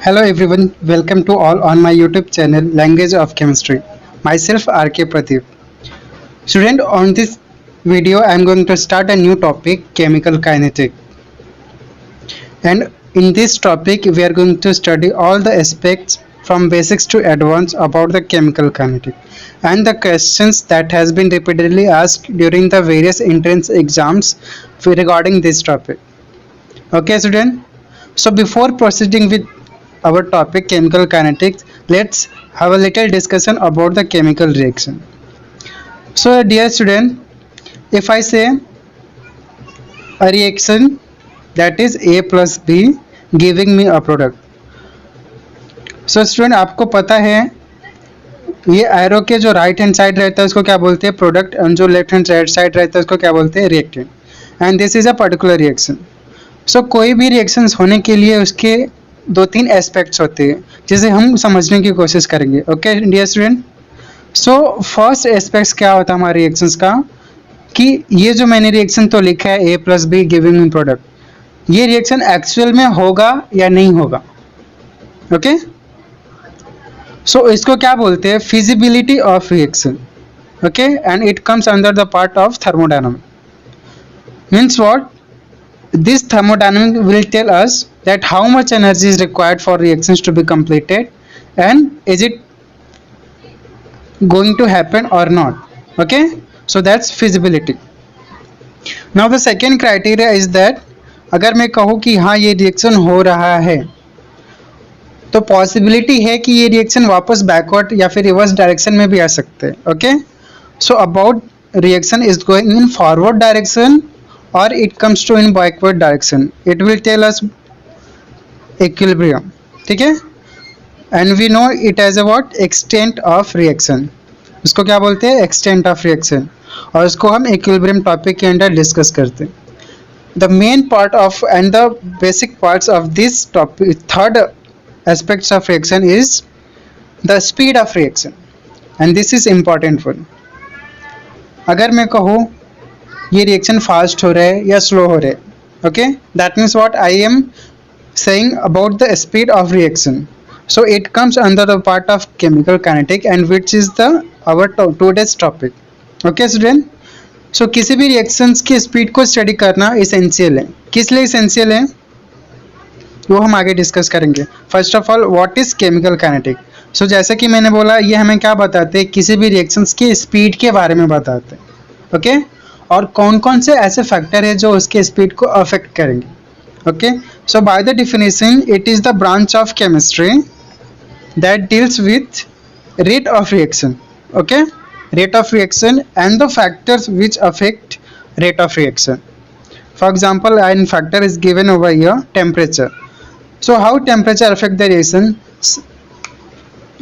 Hello everyone, welcome to all on my YouTube channel Language of Chemistry. Myself RK Pradeep. Student, on this video I am going to start a new topic, chemical kinetic. And in this topic we are going to study all the aspects from basics to advanced about the chemical kinetic and the questions that has been repeatedly asked during the various entrance exams regarding this topic. Okay student, so before proceeding with our topic chemical kinetics, let's have a little discussion about the chemical reaction. So dear student, if I say a reaction that is A plus B giving me a product. So student, आपको पता है ये arrow के जो right hand side रहता है उसको क्या बोलते हैं प्रोडक्ट, और जो लेफ्ट हैंड साइड रहता है उसको क्या बोलते हैं reactant. And this is a particular reaction. So कोई भी रिएक्शंस होने के लिए उसके दो तीन एस्पेक्ट्स होते हैं जिसे हम समझने की कोशिश करेंगे. Okay dear student, so first aspects क्या होता है हमारे रिएक्शंस का कि ये जो मैंने रिएक्शन तो लिखा है A plus B giving me product, ये रिएक्शन एक्चुअल में होगा या नहीं होगा. ओके, सो इसको क्या बोलते हैं feasibility of reaction. Okay, and it comes under the part of thermodynamics. Means what? This thermodynamic will tell us that how much energy is required for reactions to be completed and is it going to happen or not. Okay, so that's feasibility. Now the second criteria is that अगर मैं कहूँ कि हाँ ये reaction हो रहा है तो पॉसिबिलिटी है कि ये रिएक्शन वापस बैकवर्ड या फिर रिवर्स डायरेक्शन में भी आ सकते हैं. Okay, so about reaction is going in forward direction or it comes to in backward direction, it will tell us equilibrium. ठीक है, and we know it as a what extent of reaction. इसको क्या बोलते हैं extent of reaction, और इसको हम equilibrium topic के अंदर डिस्कस करते हैं. The main part of and the basic parts of this topic, third aspects of reaction is the speed of reaction, and this is important one. अगर मैं कहूँ ये रिएक्शन फास्ट हो रहा है या स्लो हो रहा है, okay, that means what I am saying about the speed of reaction. So it comes under the part of chemical kinetic and which is the our today's topic. Okay student, so किसी भी reactions की speed को study करना essential है. किस लिए essential है वो हम आगे डिस्कस करेंगे. First of all, what is chemical kinetic. So जैसे कि मैंने बोला, ये हमें क्या बताते हैं, किसी भी रिएक्शंस की स्पीड के बारे में बताते हैं. ओके, और कौन कौन से ऐसे फैक्टर है जो उसके स्पीड को अफेक्ट करेंगे. Okay, so by the definition it is the branch of chemistry that deals with rate of reaction. Okay, rate of reaction and the factors which affect rate of reaction. For example, an factor is given over here, temperature. So how temperature affect the reaction.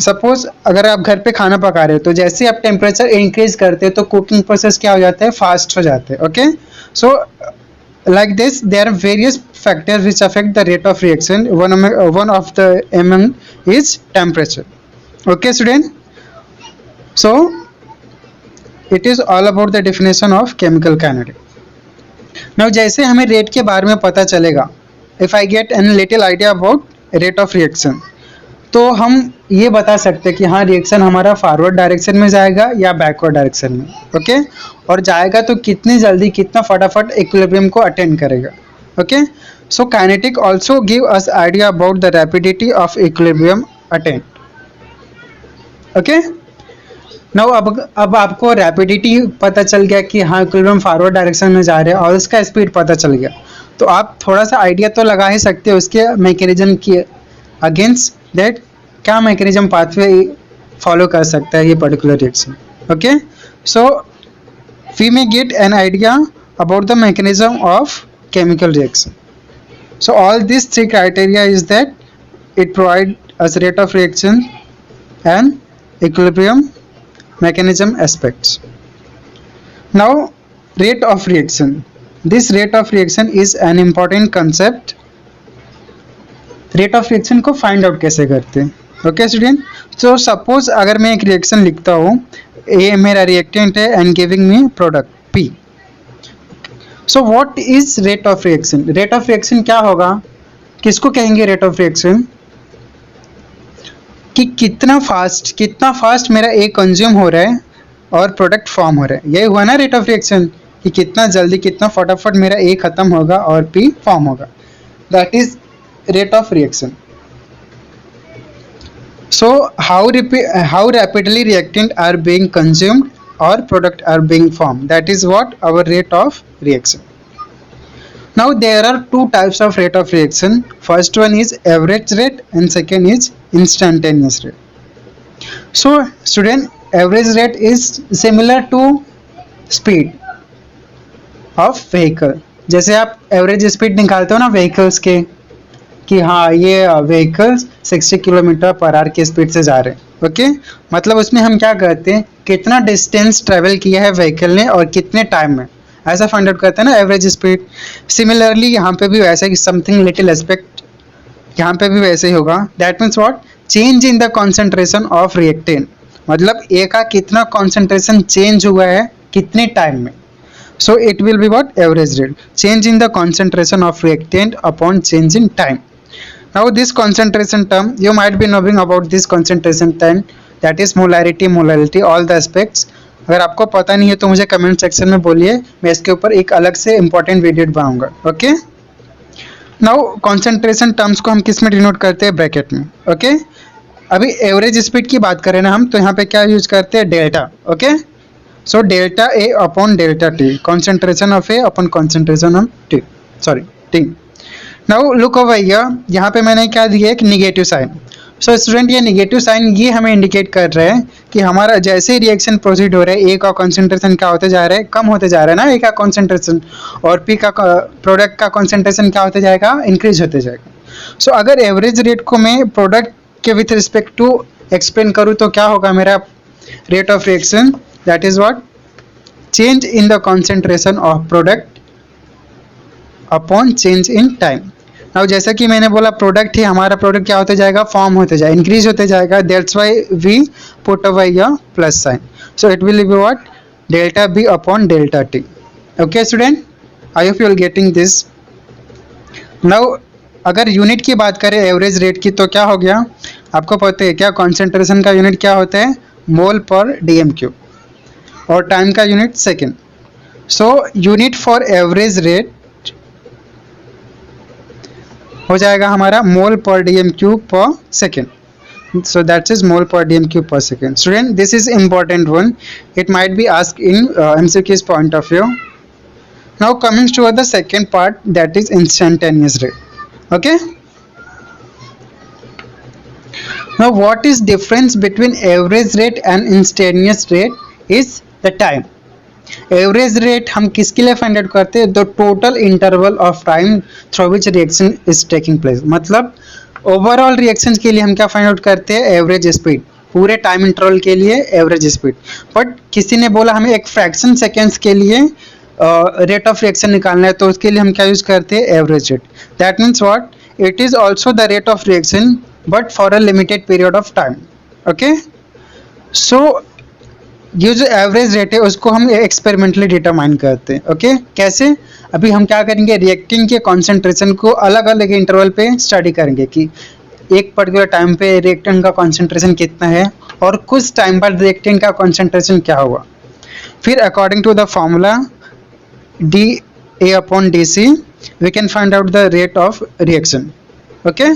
Suppose अगर आप घर पे खाना पका रहे हो तो जैसे आप टेम्परेचर इंक्रीज करते हैं तो कुकिंग प्रोसेस क्या हो जाता है, फास्ट हो जाते हैं. Okay, so like this there are various factors which affect the rate of reaction. One of the among is temperature. Okay student, so it is all about the definition of chemical kinetic. Now जैसे हमें rate के बारे में पता चलेगा, if I get an little idea about rate of reaction, तो हम ये बता सकते हैं कि हाँ रिएक्शन हमारा फॉरवर्ड डायरेक्शन में जाएगा या बैकवर्ड डायरेक्शन में. ओके, और जाएगा तो कितनी जल्दी, कितना फटाफट इक्विलिब्रियम को अटेंड करेगा. Okay, so kinetic also give us idea about the rapidity of equilibrium attend. Okay, now अब आपको रैपिडिटी पता चल गया कि हाँ इक्विलिब्रियम फॉरवर्ड डायरेक्शन में जा रहा है और उसका स्पीड पता चल गया, तो आप थोड़ा सा आइडिया तो लगा ही सकते हो उसके मैकेनिज्म की अगेंस्ट दैट क्या मैकेनिज्म पाथवे फॉलो कर सकता है ये particular reaction. Okay, so we may get an idea about the mechanism of chemical reaction. So all this three criteria is that it provide us rate of reaction and equilibrium mechanism aspects. Now rate of reaction. This rate of reaction is an important concept. Rate of reaction को find out कैसे करते हैं. Okay student, तो suppose अगर मैं एक reaction लिखता हूँ, ए मेरा रिएक्टेंट है and giving me product P. So what is rate of reaction. Rate of reaction क्या होगा, किसको कहेंगे रेट ऑफ रिएक्शन. कि कितना फास्ट मेरा ए कंज्यूम हो रहा है और प्रोडक्ट फॉर्म हो रहा है। यही हुआ ना रेट ऑफ रिएक्शन, कि कितना जल्दी कितना फटाफट मेरा ए खत्म होगा और पी फॉर्म होगा, that is rate of reaction. So how rapidly reactant are being consumed or product are being formed, that is what our rate of reaction. Now there are two types of rate of reaction. First one is average rate and second is instantaneous rate. So student, average rate is similar to speed of vehicle. जैसे आप average speed निकालते हो ना vehicles के, कि हाँ ये vehicles 60 kilometre per hour की स्पीड से जा रहे हैं। ओके, मतलब उसमें हम क्या करते हैं, कितना डिस्टेंस ट्रेवल किया है व्हीकल ने और कितने टाइम में, ऐसा फाइंड आउट करते हैं ना एवरेज स्पीड। सिमिलरली यहाँ पे भी वैसे ही समथिंग लिटिल एस्पेक्ट यहाँ पे भी वैसे ही होगा। That means what, change in the concentration of reactant, मतलब ए का कितना कॉन्सेंट्रेशन चेंज हुआ है कितने टाइम में। So it will be what, average rate, change in the concentration of reactant upon change in time. Now this concentration term, you might be knowing about this concentration term, that is molarity, all the aspects. अगर आपको पता नहीं है तो मुझे comment section में बोलिए, मैं इसके ऊपर एक अलग से इंपॉर्टेंट वीडियो बनाऊंगा। ओके, नाउ कॉन्सेंट्रेशन टर्म्स को हम किस में डिनोट करते हैं, ब्रैकेट में। ओके, अभी एवरेज स्पीड की बात करें ना हम, तो यहाँ पे क्या यूज करते हैं, delta. Okay, so delta A upon delta T, concentration of A upon concentration of T, sorry T. Now look over here, यहाँ पे मैंने क्या दिया, एक निगेटिव साइन। सो स्टूडेंट, ये निगेटिव साइन ये हमें इंडिकेट कर रहा है कि हमारा जैसे रिएक्शन प्रोसीड हो रहा है, ए का कॉन्सेंट्रेशन क्या होते जा रहा है, कम होते जा रहा है ना ए का कॉन्सेंट्रेशन, और पी का प्रोडक्ट का कॉन्सेंट्रेशन क्या होते जाएगा, इंक्रीज होते जाएगा। सो अगर एवरेज रेट को मैं प्रोडक्ट के विथ रिस्पेक्ट टू एक्सप्लेन करूँ तो क्या होगा मेरा rate of reaction, that is what, change in the concentration of product upon change in time. Now जैसा कि मैंने बोला, प्रोडक्ट ही हमारा प्रोडक्ट क्या होते जाएगा, फॉर्म होते जाएगा, इंक्रीज होते जाएगा, that's why we put over here plus sign. So it will be what, delta B upon delta T. Okay student, I hope you are getting this. Now अगर unit की बात करें एवरेज रेट की, तो क्या हो गया, आपको पता है क्या, कॉन्सेंट्रेशन का यूनिट क्या होता है, मोल पर डीएम क्यूब, और टाइम का unit second. So unit for average rate हो जाएगा हमारा mole per dm cube per second. So that is mole per dm cube per second. Student, this is important one, it might be asked in MCQs point of view. Now coming to the second part, that is instantaneous rate. Okay, now what is difference between average rate and instantaneous rate is the time. Average rate हम किसके लिए find out करते हैं, the total interval of time through which reaction is taking place, मतलब overall reaction के लिए हम क्या फाइंड आउट करते हैं, एवरेज स्पीड, पूरे टाइम इंटरवल के लिए एवरेज स्पीड। बट किसी ने बोला हमें एक फ्रैक्शन सेकेंड्स के लिए रेट ऑफ रिएक्शन निकालना है, तो उसके लिए हम क्या यूज करते हैं, average rate. That means what, it is also the rate of reaction but for a limited period of time. Okay, so ये जो एवरेज रेट है उसको हम एक्सपेरिमेंटली डिटरमाइन करते हैं। ओके, कैसे, अभी हम क्या करेंगे, रिएक्टेंट के कॉन्सेंट्रेशन को अलग अलग इंटरवल पे स्टडी करेंगे कि एक पर्टिकुलर टाइम पे रिएक्टेंट का कॉन्सेंट्रेशन कितना है और कुछ टाइम बाद रिएक्टेंट का कॉन्सेंट्रेशन क्या हुआ। फिर according to the formula dA/dC we can find out the rate of reaction. Okay,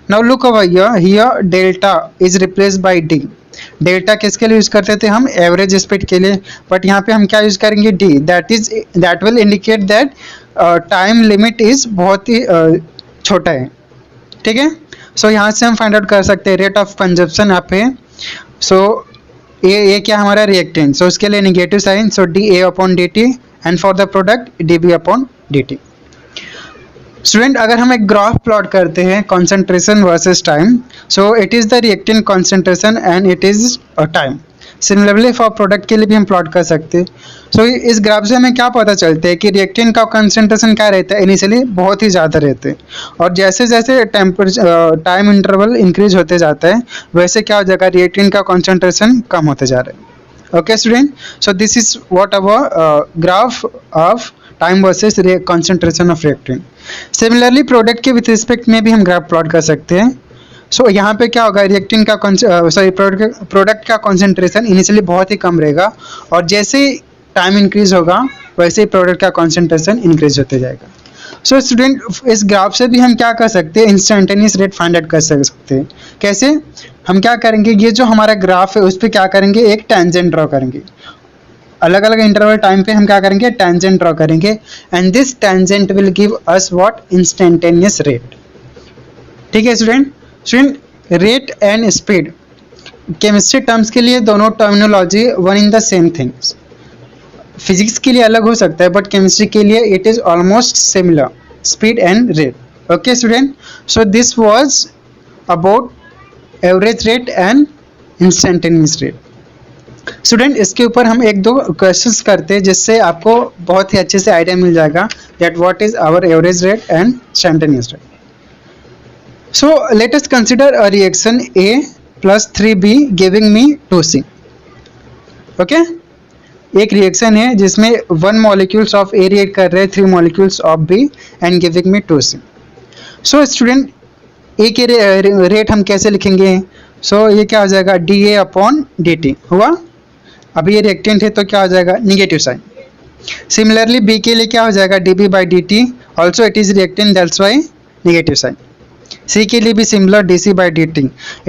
now look over here delta is replaced by D. Delta किसके लिए यूज करते थे हम, एवरेज स्पीड के लिए, बट यहाँ पे हम क्या यूज करेंगे, D, that will indicate that time limit is बहुत ही छोटा है। ठीक है, सो यहाँ से हम फाइंड आउट कर सकते हैं रेट ऑफ कंजप्शन यहाँ पे। सो ये क्या हमारा रिएक्टेंट, सो उसके लिए negative sign, so D A upon D T, and for the product D B upon D T. Student, अगर हम एक ग्राफ प्लॉट करते हैं concentration versus time, so it is the reactant concentration and it is time. Similarly for product के लिए भी हम plot कर सकते हैं। सो इस ग्राफ से हमें क्या पता चलता है कि रिएक्टेंट का कॉन्सेंट्रेशन क्या रहता है, इनिशियली बहुत ही ज़्यादा रहते हैं, और जैसे जैसे टाइम इंटरवल इंक्रीज होते जाता है वैसे क्या हो जाएगा, रिएक्टेंट का कॉन्सेंट्रेशन कम होते जा रहा है। Okay student, so this is what our graph of time versus concentration of reactant. Similarly product के विथ रिस्पेक्ट में भी हम ग्राफ प्लॉट कर सकते हैं। सो यहाँ पे क्या होगा, रिएक्टेंट का सॉरी प्रोडक्ट का कॉन्सेंट्रेशन इनिशियली बहुत ही कम रहेगा, और जैसे टाइम इंक्रीज होगा वैसे ही प्रोडक्ट का कॉन्सेंट्रेशन इंक्रीज होते जाएगा। सो स्टूडेंट, इस ग्राफ से भी हम क्या कर सकते हैं, इंस्टेंटेनियस रेट फाइंड आउट कर सकते हैं। कैसे? हम क्या करेंगे, ये जो हमारा ग्राफ है उस पर क्या करेंगे, एक टेंजेंट ड्रॉ करेंगे। अलग अलग इंटरवल टाइम पे हम क्या करेंगे, टेंजेंट ड्रॉ करेंगे, and this tangent will give us what, instantaneous rate. ठीक है student. Rate and speed chemistry terms के लिए दोनों terminology one in the same things. Physics के लिए अलग हो सकता है बट केमिस्ट्री के लिए it is almost similar, speed and rate. Okay student, so this was about average rate and instantaneous rate. Student, इसके ऊपर हम एक दो क्वेश्चंस करते हैं जिससे आपको बहुत ही अच्छे से आइडिया मिल जाएगा that what is our average rate and instantaneous rate. So let us consider a reaction A plus 3B giving me 2C. Okay? एक रिएक्शन है जिसमें 1 molecules of A रिएक्ट कर रहे हैं 3 molecules of B and giving me 2C. So student, A के rate हम कैसे लिखेंगे? So ये क्या हो जाएगा, dA upon dt हुआ। अब ये रिएक्टेंट है तो क्या हो जाएगा, निगेटिव साइन। सिमिलरली B के लिए क्या हो जाएगा, dB by dt, also it is reactant, that's why negative sign. C के लिए भी similar, dC by dt,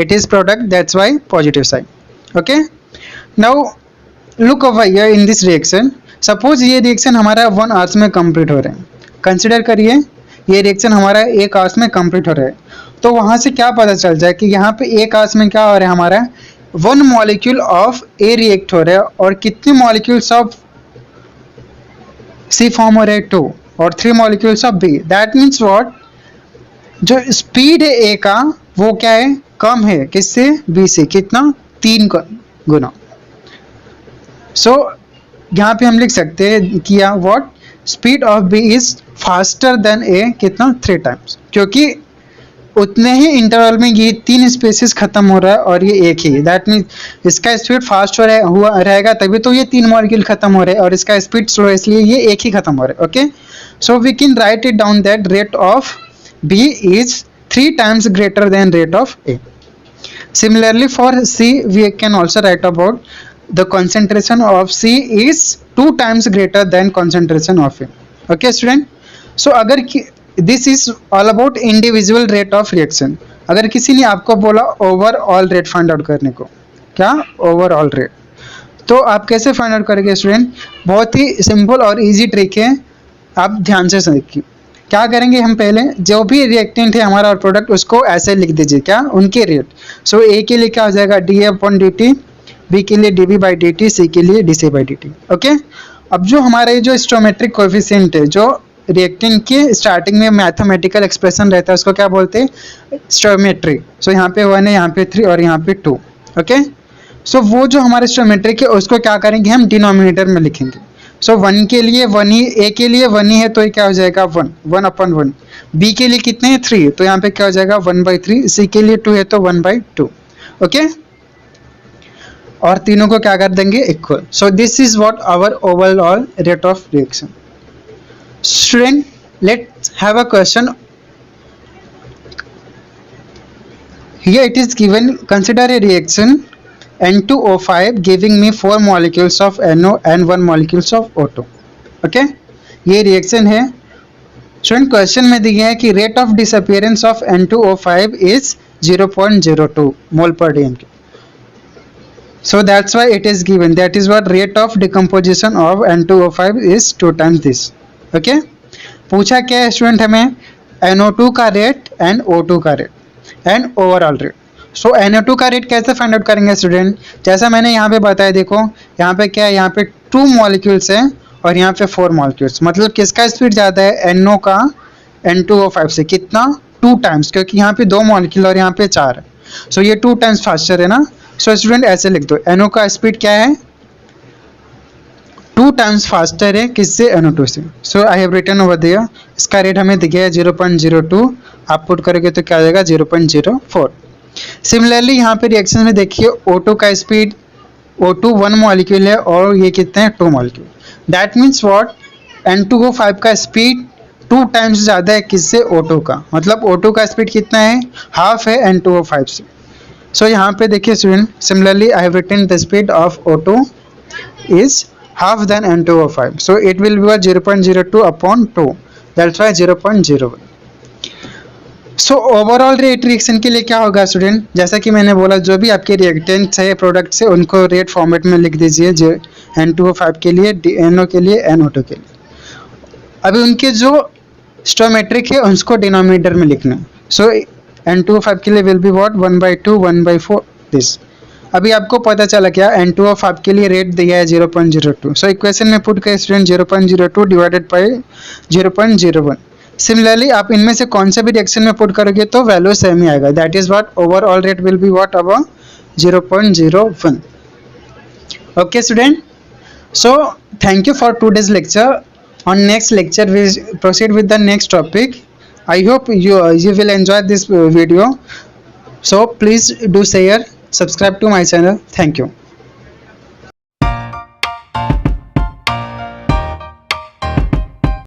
it is product, that's why positive sign. Okay, now look over here in this reaction. Suppose ये reaction हमारा 1 hours में complete हो रहा है। Consider करिए ये रिएक्शन हमारा 1 आवर्स में कंप्लीट हो रहा है, तो वहाँ से क्या पता चल जाए कि यहाँ पे 1 आवर्स में क्या हो रहा है, हमारा 1 मॉलिक्यूल ऑफ A रिएक्ट हो रहा है, और कितने मॉलिक्यूल्स ऑफ C फॉर्म हो रहे हैं, 2, और 3 molecules of B। That means what, जो स्पीड है ए का वो क्या है, कम है, किससे, बी से, कितना, 3 गुना। सो यहाँ पे हम लिख सकते हैं किया what, speed of B is faster than A, कितना, 3 टाइम्स, क्योंकि उतने ही इंटरवल में ये 3 स्पेसिस खत्म हो रहा है और ये एक ही। दैट मीन्स इसका स्पीड फास्ट हो रहा है, हुआ रहेगा तभी तो ये 3 मॉलिक्यूल खत्म हो रहे हैं, और इसका स्पीड स्लो है इसलिए ये एक ही खत्म हो रहा है। Okay, so we can write it down that rate of B is 3 times greater than rate of A. Similarly for C we can also write about the concentration of C is 2 times greater than concentration of A. Okay student, so अगर this is all about individual rate of reaction। अगर किसी ने आपको बोला overall rate find out करने को, क्या overall rate, तो आप कैसे फाइंड आउट करेंगे स्टूडेंट, बहुत ही सिंपल और इजी ट्रिक है, आप ध्यान से समझिए। क्या करेंगे, हम पहले जो भी रिएक्टेंट है हमारा और प्रोडक्ट उसको ऐसे लिख दीजिए, क्या, उनके रेट। सो ए के लिए क्या हो जाएगा, dA अपॉन dt, बी के लिए dB बाई dt, सी के लिए dC बाई dt। ओके, अब जो हमारे जो स्टोमेट्रिक कोएफिशिएंट है, जो रिएक्टेंट के स्टार्टिंग में मैथमेटिकल एक्सप्रेशन रहता है उसको क्या बोलते हैं, स्टोमेट्री। सो यहाँ पे 1 है, यहाँ पे 3 और यहाँ पे 2। ओके, सो वो जो हमारे स्टोमेट्रिक है उसको क्या करेंगे, हम डिनोमिनेटर में लिखेंगे। सो 1 के लिए 1 ही, ए के लिए 1 ही है तो ये क्या हो जाएगा, 1 अपॉन 1। बी के लिए कितने हैं, 3, तो यहाँ पे क्या हो जाएगा 1/3। सी के लिए 2 है तो 1/2। ओके, और तीनों को क्या कर देंगे, equal. So this is what our overall rate of reaction. Student, let's have a question. Here it is given, consider a reaction N2O5 giving me 4 molecules of NO and 1 molecules of O2. Okay, ये reaction है। Student, question में दिया है कि rate of disappearance of N2O5 is 0.02 mole per DM. So that's why it is given, that is what rate of decomposition of N2O5 is 2 times this. Okay, पूछा क्या है student हमें, NO2 का rate and O2 का rate and overall rate. So NO2 का rate कैसे find out करेंगे student, जैसा मैंने यहाँ पे बताया, देखो यहाँ पे क्या है, यहाँ पे 2 मॉलिक्यूल्स हैं और यहाँ पे 4 मॉलिक्यूल्स, मतलब किसका स्पीड ज़्यादा है, NO का N2O5 से, कितना, 2 टाइम्स, क्योंकि यहाँ पे 2 मॉलिक्यूल और यहाँ पे 4 है। सो ये 2 टाइम्स फास्टर है ना। सो स्टूडेंट ऐसे लिख दो, NO का स्पीड क्या है, 2 टाइम्स फास्टर है, किससे, NO2 से। So I have written over there, इसका रेट हमें दिया है 0.02, आप पुट करोगे तो क्या आ जाएगा, 0.04। सिमिलरली यहाँ पे रिएक्शन में देखिए O2 का स्पीड, O2 1 मॉलिक्यूल है और ये कितने हैं, 2 molecule. That means what, N2O5 का स्पीड 2 टाइम्स ज़्यादा है किससे, O2 का, मतलब O2 का स्पीड कितना है, हाफ है N2O5 से। सो यहाँ पे देखिए student, similarly I have written the speed of O2 is half than N2O5, so it will be 0.02 upon 2, that's why 0.01. So overall rate reaction के लिए क्या होगा स्टूडेंट, जैसा कि मैंने बोला जो भी आपके रिएक्टेंट्स है प्रोडक्ट से उनको रेट फॉर्मेट में लिख दीजिए, N2O5 के लिए, NO के लिए, NO2 के लिए। अभी उनके जो स्टोमेट्रिक है उसको डिनोमिनेटर में लिखना। सो N2O5 के लिए विल बी व्हाट 1/2 1/4 दिस। अभी आपको पता चला क्या, N2O5 के लिए रेट दिया है 0.02, सो इक्वेशन में पुट करें स्टूडेंट 0.02 डिवाइडेड बाई 0.01। सिमिलरली आप इनमें से कौन से भी रिएक्शन में पुट करोगे तो वैल्यू सेम ही आएगा, that is what overall rate will be what अब 0.01। Okay student, so thank you for today's lecture. On next lecture we proceed with the next topic. I hope you will enjoy this video, so please do share, subscribe to my channel. Thank you.